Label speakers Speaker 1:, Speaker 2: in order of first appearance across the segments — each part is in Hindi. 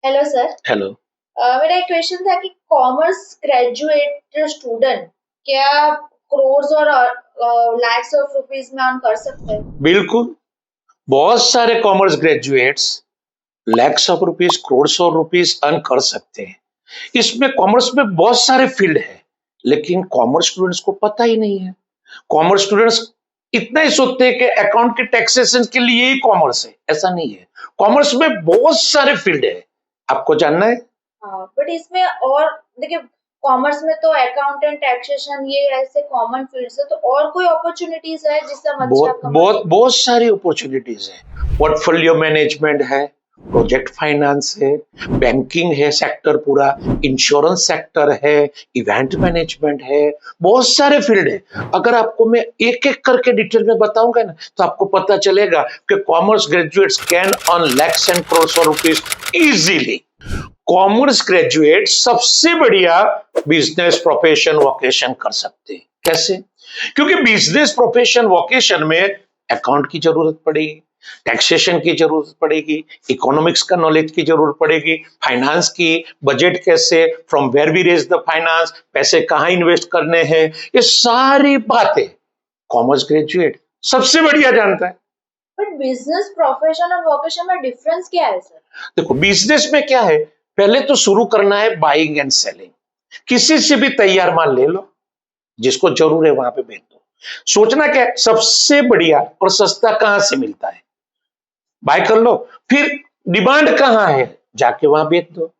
Speaker 1: Hello sir.
Speaker 2: हेलो।
Speaker 1: मेरा एक क्वेश्चन था कि कॉमर्स ग्रेजुएट स्टूडेंट क्या क्रोर्स और लैक्स ऑफ रुपीस में अर्न कर सकते हैं?
Speaker 2: बिल्कुल। बहुत सारे commerce graduates lakhs of rupees, crore of rupees earn कर सकते हैं। इसमें कॉमर्स में बहुत सारे फील्ड है, लेकिन कॉमर्स स्टूडेंट्स को पता ही नहीं है। कॉमर्स स्टूडेंट्स इतना ही सोचते हैं कि अकाउंट के टैक्सेशन के लिए ही कॉमर्स है। ऐसा नहीं है। कॉमर्स में बहुत सारे फील्ड है। आपको जानना है?
Speaker 1: हाँ, बट इसमें और देखिए, कॉमर्स में तो अकाउंटेंट टैक्सेशन ये ऐसे कॉमन फील्ड्स है, तो और कोई अपॉर्चुनिटीज है जिससे हम अच्छा
Speaker 2: बहुत
Speaker 1: कमा
Speaker 2: बहुत
Speaker 1: सकते
Speaker 2: बहुत सारी अपॉर्चुनिटीज है। पोर्टफोलियो मैनेजमेंट है, प्रोजेक्ट फाइनेंस है, बैंकिंग है सेक्टर पूरा, इंश्योरेंस सेक्टर है, इवेंट मैनेजमेंट है। बहुत सारे फील्ड है। अगर आपको मैं एक एक करके डिटेल में बताऊंगा ना, तो आपको पता चलेगा कि commerce graduates can earn lakhs and crore of rupees easily. Commerce graduate सबसे बढ़िया बिजनेस प्रोफेशन वोकेशन कर सकते हैं। कैसे? क्योंकि बिजनेस प्रोफेशन वोकेशन में अकाउंट की जरूरत पड़ेगी, टैक्सेशन की जरूरत पड़ेगी, इकोनॉमिक्स का नॉलेज की जरूरत पड़ेगी, फाइनेंस की, बजट कैसे, from where we raise the finance, पैसे कहां इन्वेस्ट करने हैं, ये सारी बातें कॉमर्स ग्रेजुएट सबसे बढ़िया जानता है।
Speaker 1: बट बिजनेस प्रोफेशन और वोकेशन में डिफरेंस क्या है सर?
Speaker 2: देखो, बिजनेस में क्या है, पहले तो शुरू करना है बाइंग एंड सेलिंग। किसी से भी तैयार माल ले लो, जिसको जरूर है वहां पे बेच दो। सोचना क्या है, सबसे बढ़िया और सस्ता कहां से मिलता है, बाय कर लो। फिर डिमांड कहां है, जाके वहां बेच दो।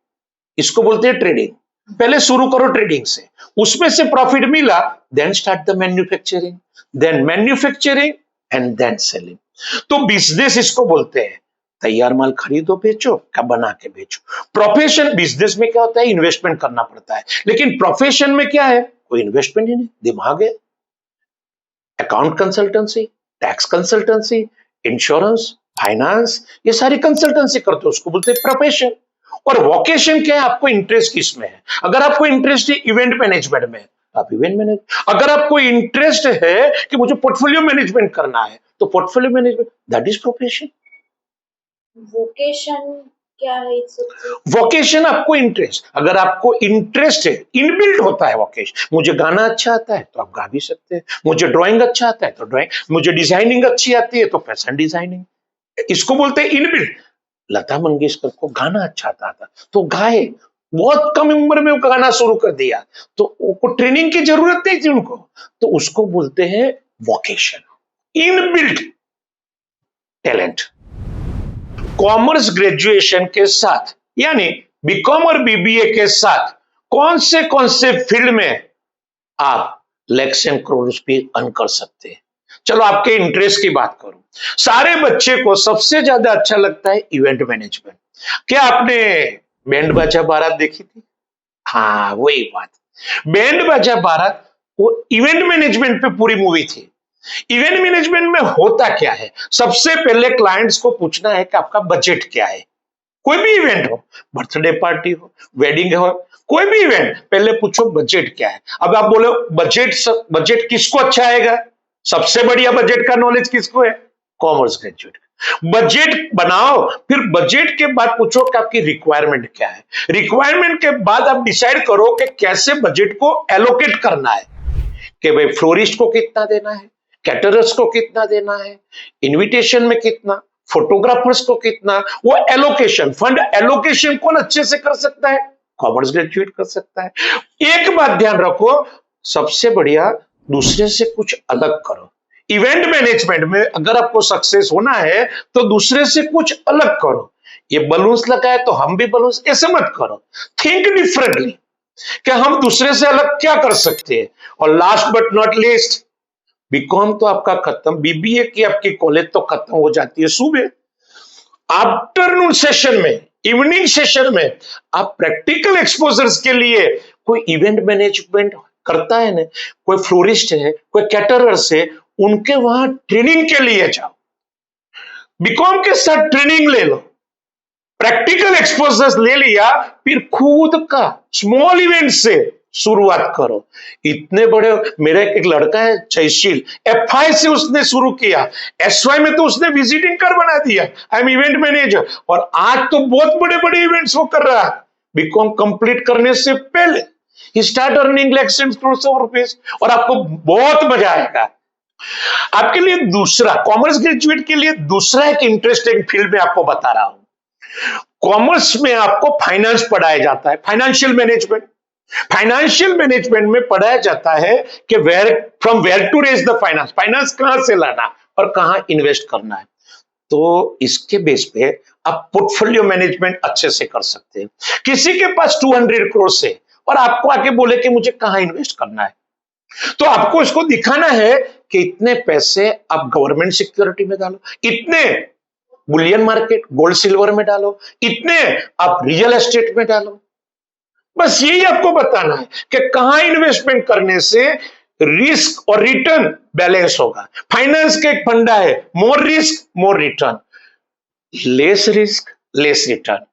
Speaker 2: इसको बोलते हैं ट्रेडिंग। पहले शुरू करो ट्रेडिंग से, उसमें से प्रॉफिट मिला, then start the manufacturing, and then selling. तो बिजनेस इसको बोलते हैं, तैयार माल खरीदो बेचो, क्या बना के बेचो। प्रोफेशन, बिजनेस में क्या होता है, इन्वेस्टमेंट करना पड़ता है, लेकिन प्रोफेशन में क्या है, कोई इन्वेस्टमेंट ही नहीं, दिमाग है। Account consultancy, tax consultancy, insurance, finance, ये सारी कंसल्टेंसी करते हो, उसको बोलते हैं प्रोफेशन। और वोकेशन क्या है, आपको इंटरेस्ट किसमें है। अगर आपको इंटरेस्ट है इवेंट मैनेजमेंट में, आप इवेंट मैनेज। अगर आपको इंटरेस्ट है कि मुझे पोर्टफोलियो मैनेजमेंट करना है, तो portfolio management, that is profession.
Speaker 1: Vocation क्या है इस सबसे?
Speaker 2: वोकेशन आपको इंटरेस्ट, अगर आपको इंटरेस्ट है, इनबिल्ट होता है वोकेशन। मुझे गाना अच्छा आता है तो आप गा भी सकते हैं, मुझे ड्राइंग अच्छा आता है तो ड्राइंग, मुझे डिजाइनिंग अच्छी आती है तो फैशन डिजाइनिंग, इसको बोलते हैं इनबिल्ट। लता मंगेशकर को गाना अच्छा आता था तो गाए, बहुत कम उम्र में वो गाना शुरू कर दिया, तो उनको ट्रेनिंग की जरूरत नहीं थी उनको, तो उसको बोलते हैं vocation, inbuilt talent. Commerce graduation के साथ, यानी बीकॉम और बीबीए के साथ, कौन से फील्ड में आप लैक्स एंड करोड़ रुपए अर्न कर सकते हैं। चलो आपके इंटरेस्ट की बात करूं, सारे बच्चे को सबसे ज्यादा अच्छा लगता है इवेंट मैनेजमेंट। क्या आपने बैंड बाजा बारात देखी थी? हाँ, वही बात। बैंड बाजा बारात वो इवेंट मैनेजमेंट पे पूरी मूवी थी। इवेंट मैनेजमेंट में होता क्या है, सबसे पहले क्लाइंट्स को पूछना है कि आपका बजट क्या है। कोई भी इवेंट हो, बर्थडे पार्टी हो, वेडिंग हो, कोई भी इवेंट, पहले पूछो बजट क्या है। अब आप बोलो बजट, बजट किसको अच्छा आएगा, सबसे बढ़िया बजट का नॉलेज किसको है, कॉमर्स ग्रेजुएट। बजट बनाओ, फिर बजट के बाद पूछो कि आपकी रिक्वायरमेंट क्या है। रिक्वायरमेंट के बाद आप डिसाइड करो कि कैसे बजट को एलोकेट करना है, कि भाई फ्लोरिस्ट को कितना देना है, कैटरर्स को कितना देना है, इनविटेशन में कितना, फोटोग्राफर्स को कितना, वो एलोकेशन, फंड एलोकेशन कौन अच्छे से कर सकता है, कॉमर्स ग्रेजुएट कर सकता है। एक बात ध्यान रखो, सबसे बढ़िया दूसरे से कुछ अलग करो। इवेंट मैनेजमेंट में अगर आपको सक्सेस होना है तो दूसरे से कुछ अलग करो। ये बलून्स लगाए तो हम भी बलून्स, ऐसे मत करो। थिंक डिफरेंटली कि हम दूसरे से अलग क्या कर सकते हैं। और last but not least, BCom तो आपका खत्म, बीबीए की आपकी कॉलेज तो खत्म हो जाती है सुबह, आफ्टरनून सेशन में, इवनिंग सेशन में आप प्रैक्टिकल एक्सपोजर्स के लिए कोई इवेंट मैनेजमेंट करता है ना, कोई फ्लोरिस्ट है, कोई कैटरर्स है, उनके वहां ट्रेनिंग के लिए जाओ। बीकॉम के साथ ट्रेनिंग ले लो, प्रैक्टिकल एक्सपोजर्स ले लिया, फिर खुद का स्मॉल इवेंट से शुरुआत करो। इतने बड़े, मेरा एक लड़का है जयशील, एफआई से उसने शुरू किया, एसवाई में तो उसने विजिटिंग कार्ड बना दिया, आई एम इवेंट मैनेजर, और आज तो बहुत बड़े बड़े इवेंट्स वो कर रहा है बीकॉम कंप्लीट करने से पहले। ही start earning like crores of rupees, और आपको बहुत मजा आएगा। आपके लिए दूसरा, कॉमर्स ग्रेजुएट के लिए दूसरा एक इंटरेस्टिंग फील्ड में आपको बता रहा हूं। कॉमर्स में आपको फाइनेंस पढ़ाया जाता है, फाइनेंशियल मैनेजमेंट। फाइनेंशियल मैनेजमेंट में पढ़ाया जाता है कि where to raise the finance, finance कहां से लाना और कहां इन्वेस्ट करना है। तो इसके बेस पे आप पोर्टफोलियो मैनेजमेंट अच्छे से कर सकते हैं। किसी के पास 200 करोड़ से और आपको आके बोले कि मुझे कहां इन्वेस्ट करना है, तो आपको इसको दिखाना है कि इतने पैसे आप गवर्नमेंट सिक्योरिटी में डालो, इतने बुलियन मार्केट गोल्ड सिल्वर में डालो, इतने आप रियल एस्टेट में डालो। बस यही आपको बताना है कि कहां इन्वेस्टमेंट करने से रिस्क और रिटर्न बैलेंस होगा। फाइनेंस का एक फंडा है, more risk more return, less risk less return.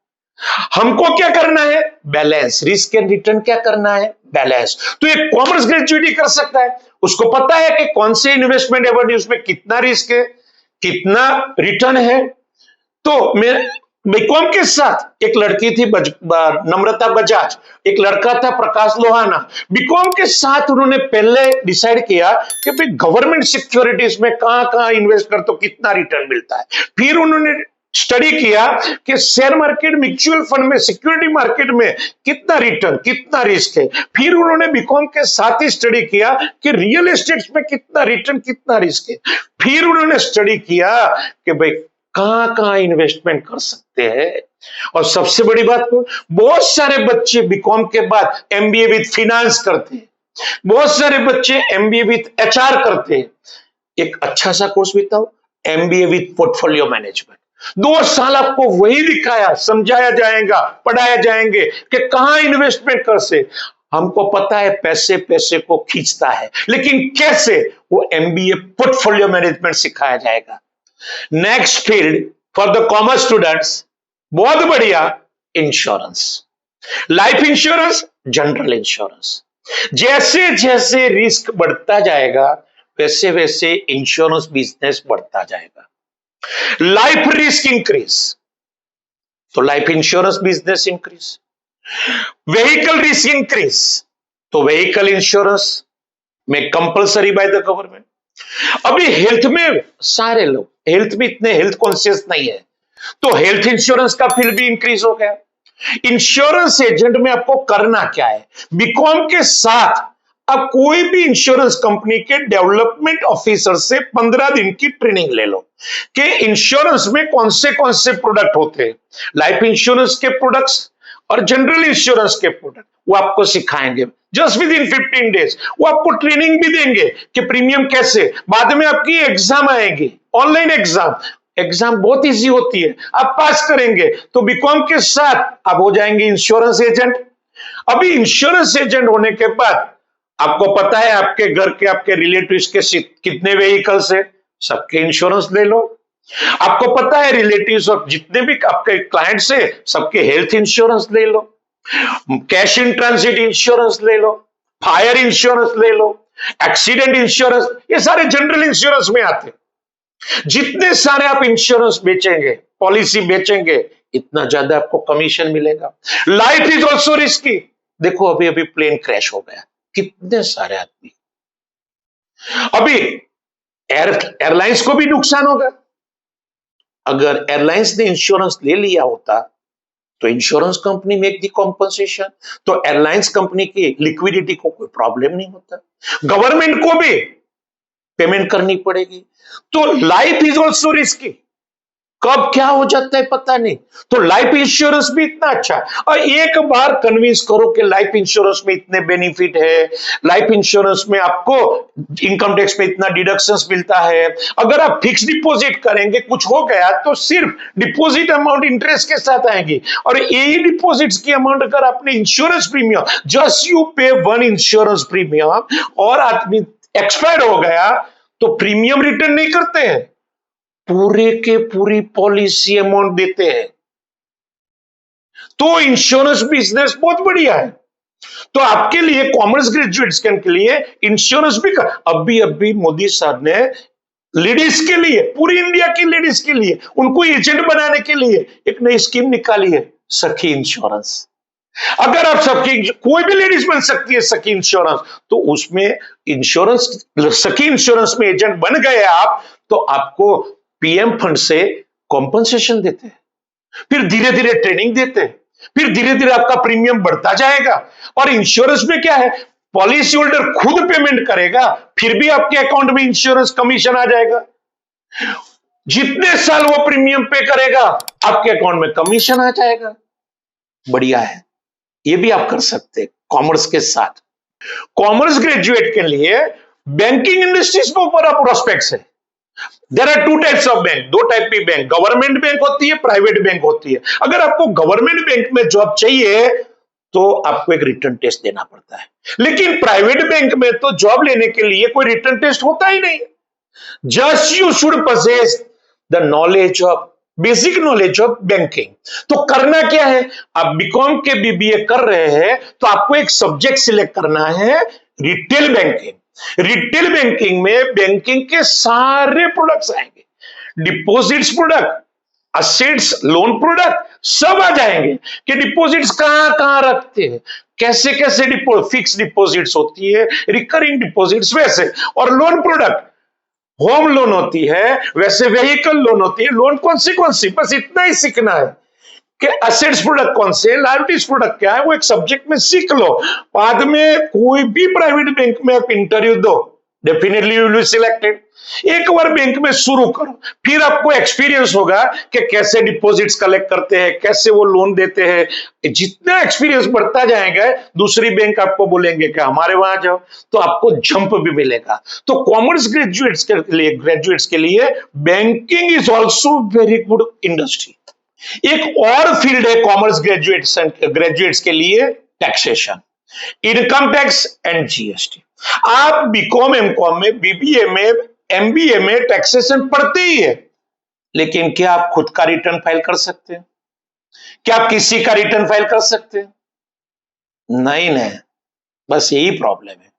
Speaker 2: हमको क्या करना है? बैलेंस, रिस्क एंड रिटर्न क्या करना है? बैलेंस। तो एक कॉमर्स ग्रेजुएट ही कर सकता है, उसको पता है कि कौन से इन्वेस्टमेंट एवेन्यूज में कितना रिस्क है, कितना रिटर्न है। तो मैं बीकॉम के साथ एक लड़की थी नम्रता बजाज, एक लड़का था प्रकाश लोहाना। बीकॉम के साथ उन्होंने पहले डिसाइड किया कि भाई गवर्नमेंट सिक्योरिटीज में कहां कहां इन्वेस्ट कर तो कितना रिटर्न मिलता है। फिर उन्होंने स्टडी किया कि शेयर मार्केट, म्यूचुअल फंड में, सिक्योरिटी मार्केट में कितना रिटर्न कितना रिस्क है। फिर उन्होंने बीकॉम के साथ ही स्टडी किया कि रियल एस्टेट में कितना रिटर्न कितना रिस्क है। फिर उन्होंने स्टडी किया कि भाई कहां कहां इन्वेस्टमेंट कर सकते हैं। और सबसे बड़ी बात को, बहुत सारे बच्चे बीकॉम के बाद एमबीए विद फाइनेंस करते हैं, बहुत सारे बच्चे एमबीए विद एचआर करते हैं। एक अच्छा सा कोर्स बताओ, एमबीए विद पोर्टफोलियो मैनेजमेंट। 2 साल आपको वही दिखाया, समझाया जाएगा, पढ़ाया जाएंगे कि कहां इन्वेस्टमेंट कर से। हमको पता है पैसे पैसे को खींचता है, लेकिन कैसे, वो एमबीए पोर्टफोलियो मैनेजमेंट सिखाया जाएगा। Next field for the commerce students, बहुत बढ़िया, insurance, life insurance, general insurance. जैसे जैसे रिस्क बढ़ता जाएगा वैसे वैसे इंश्योरेंस बिजनेस बढ़ता जाएगा। लाइफ रिस्क इंक्रीज तो life insurance business increase, vehicle risk increase तो व्हीकल इंश्योरेंस में कंपलसरी बाय द गवर्नमेंट। अभी हेल्थ में सारे लोग, हेल्थ में इतने हेल्थ कॉन्शियस नहीं है, तो हेल्थ इंश्योरेंस का फील्ड भी इंक्रीज हो गया। इंश्योरेंस एजेंट में आपको करना क्या है? बीकॉम के साथ आप कोई भी इंश्योरेंस कंपनी के डेवलपमेंट ऑफिसर से 15 दिन की ट्रेनिंग ले लो कि इंश्योरेंस में कौन से प्रोडक्ट होते हैं, लाइफ इंश्योरेंस के प्रोडक्ट्स और जनरल इंश्योरेंस के प्रोडक्ट, वो आपको सिखाएंगे जस्ट विद इन 15 डेज। वो आपको ट्रेनिंग भी देंगे कि प्रीमियम कैसे। बाद में आपकी एग्जाम आएगी, ऑनलाइन एग्जाम, एग्जाम बहुत इजी होती है, आप पास करेंगे तो बीकॉम के साथ आप हो जाएंगे इंश्योरेंस एजेंट। अभी इंश्योरेंस एजेंट होने के बाद आपको पता है आपके घर के, आपके रिलेटिव्स के कितने व्हीकल्स है, सबके इंश्योरेंस ले लो। आपको पता है रिलेटिव्स और जितने भी आपके क्लाइंट्स है सबके हेल्थ इंश्योरेंस ले लो, कैश इन ट्रांजिट इंश्योरेंस ले लो, फायर इंश्योरेंस ले लो, एक्सीडेंट इंश्योरेंस, ये सारे जनरल इंश्योरेंस में आते। जितने सारे आप इंश्योरेंस बेचेंगे, पॉलिसी बेचेंगे, इतना ज्यादा आपको कमीशन मिलेगा। Life is also risky. देखो अभी अभी प्लेन क्रैश हो गया, कितने सारे आदमी, अभी एयरलाइंस को भी नुकसान होगा। अगर एयरलाइंस ने इंश्योरेंस ले लिया होता तो insurance company make the compensation, तो एयरलाइंस कंपनी की लिक्विडिटी को कोई प्रॉब्लम नहीं होता, गवर्नमेंट को भी पेमेंट करनी पड़ेगी। तो लाइफ इज ऑल्सो रिस्की, कब क्या हो जाता है पता नहीं। तो लाइफ इंश्योरेंस भी इतना अच्छा, और एक बार कन्विंस करो कि लाइफ इंश्योरेंस में इतने बेनिफिट है, लाइफ इंश्योरेंस में आपको इनकम टैक्स में इतना डिडक्शंस मिलता है, अगर आप फिक्स डिपॉजिट करेंगे कुछ हो गया तो सिर्फ डिपॉजिट अमाउंट इंटरेस्ट के साथ आएगी, और यही डिपॉजिट्स की अमाउंट अगर आपने इंश्योरेंस प्रीमियम, जस्ट यू पे 1 इंश्योरेंस प्रीमियम, और आदमी एक्सपायर हो गया तो प्रीमियम रिटर्न नहीं करते हैं, पूरे के पूरी पॉलिसी अमाउंट देते हैं। तो इंश्योरेंस बिजनेस बहुत बढ़िया है। तो आपके लिए कॉमर्स ग्रेजुएट्स के लिए इंश्योरेंस भी कर, अभी मोदी साहब ने लेडीज के लिए, पूरी इंडिया की लेडीज के लिए, उनको एजेंट बनाने के लिए एक नई स्कीम निकाली है, सखी इंश्योरेंस। अगर आप सखी, कोई भी लेडीज बन सकती है सखी इंश्योरेंस, तो उसमें इंश्योरेंस, सखी इंश्योरेंस में एजेंट बन गए आप, तो आपको पीएम फंड से कॉम्पनसेशन देते हैं, फिर धीरे धीरे ट्रेनिंग देते हैं, फिर धीरे धीरे आपका प्रीमियम बढ़ता जाएगा। और इंश्योरेंस में क्या है, पॉलिसी होल्डर खुद पेमेंट करेगा, फिर भी आपके अकाउंट में इंश्योरेंस कमीशन आ जाएगा। जितने साल वो प्रीमियम पे करेगा, आपके अकाउंट में कमीशन आ जाएगा। बढ़िया है, ये भी आप कर सकते हैं कॉमर्स के साथ। कॉमर्स ग्रेजुएट के लिए बैंकिंग इंडस्ट्रीज में बड़ा प्रोस्पेक्ट्स है। There are two types of bank, दो टाइप की बैंक, गवर्नमेंट बैंक होती है, प्राइवेट बैंक होती है। अगर आपको गवर्नमेंट बैंक में जॉब चाहिए तो आपको एक रिटन टेस्ट देना पड़ता है, लेकिन प्राइवेट बैंक में तो जॉब लेने के लिए कोई रिटन टेस्ट होता ही नहीं। Just you should possess the knowledge of, basic knowledge of banking. तो करना क्या है, आप बीकॉम के बीबीए कर रहे हैं तो आपको एक सब्जेक्ट सिलेक्ट करना है, रिटेल बैंकिंग। रिटेल बैंकिंग में बैंकिंग के सारे प्रोडक्ट्स आएंगे, deposits product, assets, loan product सब आ जाएंगे कि डिपॉजिट्स कहां कहां रखते हैं, कैसे कैसे फिक्स डिपॉजिट्स होती है, रिकरिंग डिपॉजिट्स वैसे, और लोन प्रोडक्ट, होम लोन होती है वैसे, व्हीकल लोन होती है, लोन कौन सी, बस इतना ही सीखना है कि असेट्स प्रोडक्ट कौन से, लायबिलिटीज प्रोडक्ट क्या है, वो एक सब्जेक्ट में सीख लो। बाद में कोई भी प्राइवेट बैंक में आप इंटरव्यू दो, definitely you will be selected. एक बार बैंक में शुरू करो, फिर आपको एक्सपीरियंस होगा कि कैसे डिपॉजिट्स कलेक्ट करते हैं, कैसे वो लोन देते हैं। जितना एक्सपीरियंस बढ़ता जाएगा, दूसरी बैंक आपको बोलेंगे कि हमारे वहां जाओ, तो आपको जंप भी मिलेगा। तो कॉमर्स ग्रेजुएट्स के लिए banking is also very good industry. एक और फील्ड है कॉमर्स ग्रेजुएट्स के लिए, taxation, income tax and GST. आप बीकॉम, एमकॉम में, बीबीए में, एमबीए में टैक्सेशन पढ़ते ही है, लेकिन क्या आप खुद का रिटर्न फाइल कर सकते हैं? क्या आप किसी का रिटर्न फाइल कर सकते हैं? नहीं, बस यही प्रॉब्लम है।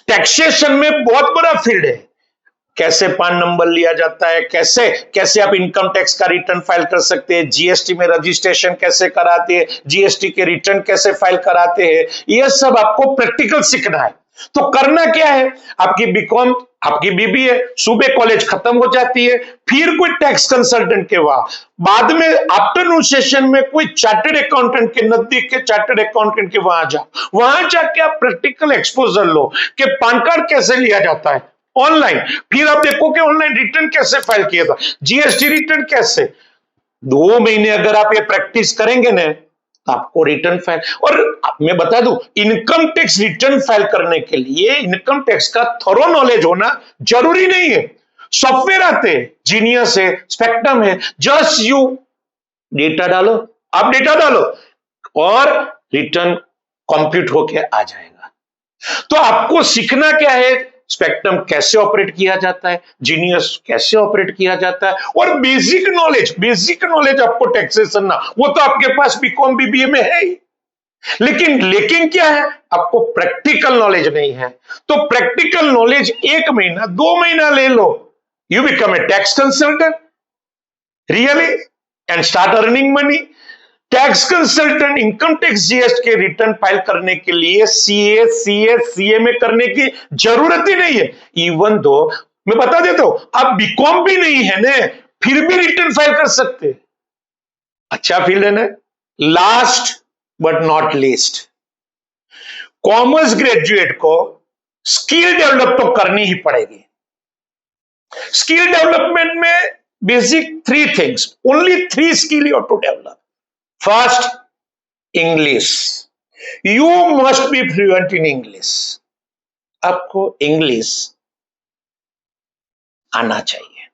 Speaker 2: टैक्सेशन में बहुत बड़ा फील्ड है, कैसे पान नंबर लिया जाता है, कैसे कैसे आप इनकम टैक्स का रिटर्न फाइल कर सकते हैं, जीएसटी में रजिस्ट्रेशन कैसे कराते हैं, जीएसटी के रिटर्न कैसे फाइल कराते हैं, यह सब आपको प्रैक्टिकल सीखना है। तो करना क्या है, आपकी बीकॉम, आपकी बीबीए सुबह कॉलेज खत्म हो जाती है, फिर कोई टैक्स कंसल्टेंट के वहां, बाद में आफ्टरनून सेशन में कोई चार्टर्ड अकाउंटेंट के नजदीक के चार्टर्ड अकाउंटेंट के वहां जाओ, वहां जाके आप प्रैक्टिकल एक्सपोजर लो कि पान कार्ड कैसे लिया जाता है ऑनलाइन, फिर आप देखो कि ऑनलाइन रिटर्न कैसे फाइल किया था, जीएसटी रिटर्न कैसे। 2 महीने अगर आप ये प्रैक्टिस करेंगे ना, तो आपको रिटर्न फाइल, और मैं बता दूं, इनकम टैक्स रिटर्न फाइल करने के लिए इनकम टैक्स का थोरो नॉलेज होना जरूरी नहीं है। सॉफ्टवेयर आते हैं, जीनियस है, स्पेक्ट्रम है, जस्ट यू डेटा डालो, आप डेटा डालो और रिटर्न कंप्यूट होके आ जाएगा। तो आपको सीखना क्या है, स्पेक्ट्रम कैसे ऑपरेट किया जाता है, जीनियस कैसे ऑपरेट किया जाता है, और बेसिक नॉलेज आपको टैक्सेशन ना, वो तो आपके पास बीकॉम बीबीए में है ही, लेकिन क्या है, आपको प्रैक्टिकल नॉलेज नहीं है। तो प्रैक्टिकल नॉलेज 1 महीना 2 महीना ले लो, you become a tax consultant really and start earning money. Tax consultant income tax GST के रिटर्न फाइल करने के लिए सीए में करने की जरूरत ही नहीं है। इवन दो मैं बता देता हूं, आप बीकॉम भी नहीं है ना, फिर भी रिटर्न फाइल कर सकते हैं। अच्छा फील्ड है ना। Last but not least, commerce graduate को स्किल डेवलप तो करनी ही पड़ेगी। स्किल डेवलपमेंट में basic 3 things, only 3 skill you have to develop. First, English. You must be fluent in English. आपको इंग्लिश आना चाहिए।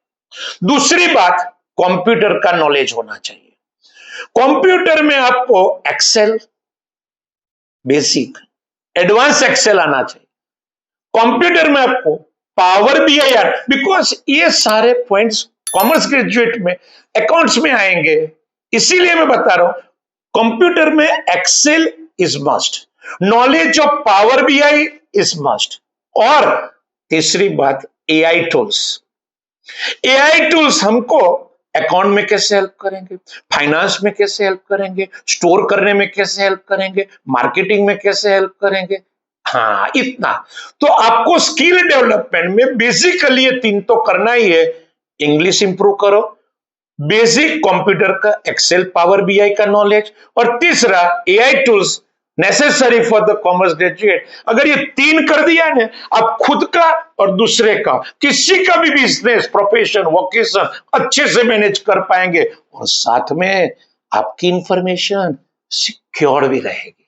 Speaker 2: दूसरी बात, कंप्यूटर का नॉलेज होना चाहिए। कंप्यूटर में आपको एक्सेल बेसिक, एडवांस एक्सेल आना चाहिए। कंप्यूटर में आपको पावर बीआई, बिकॉज ये सारे पॉइंट्स कॉमर्स ग्रेजुएट में अकाउंट्स में आएंगे, इसीलिए मैं बता रहा हूं कंप्यूटर में Excel is must. Knowledge of power BI is must. और तीसरी बात, एआई टूल्स। एआई टूल्स हमको अकाउंट में कैसे हेल्प करेंगे, फाइनेंस में कैसे हेल्प करेंगे, स्टोर करने में कैसे हेल्प करेंगे, मार्केटिंग में कैसे हेल्प करेंगे। हाँ, इतना तो आपको स्किल डेवलपमेंट में बेसिकली ये तीन तो करना ही है। इंग्लिश इंप्रूव करो, बेसिक कंप्यूटर का एक्सेल पावर बीआई का नॉलेज, और तीसरा AI tools necessary for the commerce graduate. अगर ये तीन कर दिया है ना, आप खुद का और दूसरे का किसी का भी बिजनेस, प्रोफेशन, वोकेशन अच्छे से मैनेज कर पाएंगे, और साथ में आपकी इंफॉर्मेशन सिक्योर भी रहेगी।